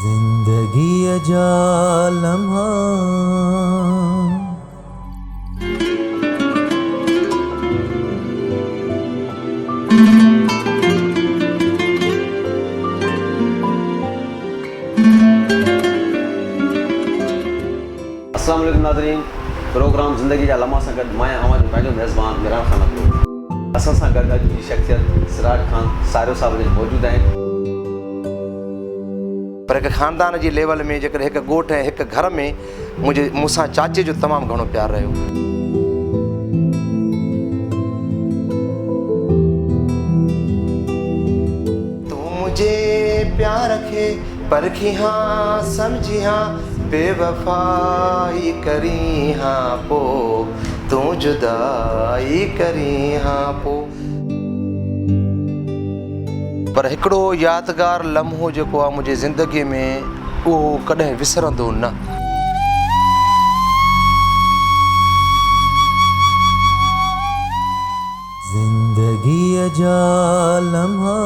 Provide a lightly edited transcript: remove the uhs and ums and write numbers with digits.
जिंदगी जा लम्हा अस्सलाम वालेकुम नाज़रीन, प्रोग्राम ज़िंदगी जा लम्हा सां गॾु मैं अवां जो पंहिंजो मेज़बान मिरान खान अकबर। असां सां गॾु अॼु जी शख़्सियत सिराज खान सारियो साहिब जन मौजूदु आहिनि। पर हिकु ख़ानदान जी लेवल में जेकर हिकु ॻोठ ऐं हिकु घर में मूंसां चाचे जो तमामु घणो प्यारु रहियो। तूं मुंहिंजे प्यार खे परखी हाँ सम्झी हाँ बेवफ़ाई करी हाँ पोइ तूं जुदाई करी हाँ पोइ। पर हिकिड़ो यादगार लम्हो जेको आहे मुंहिंजी ज़िंदगीअ में उहो कॾहिं विसरंदो न। जिंदगी जा लम्हा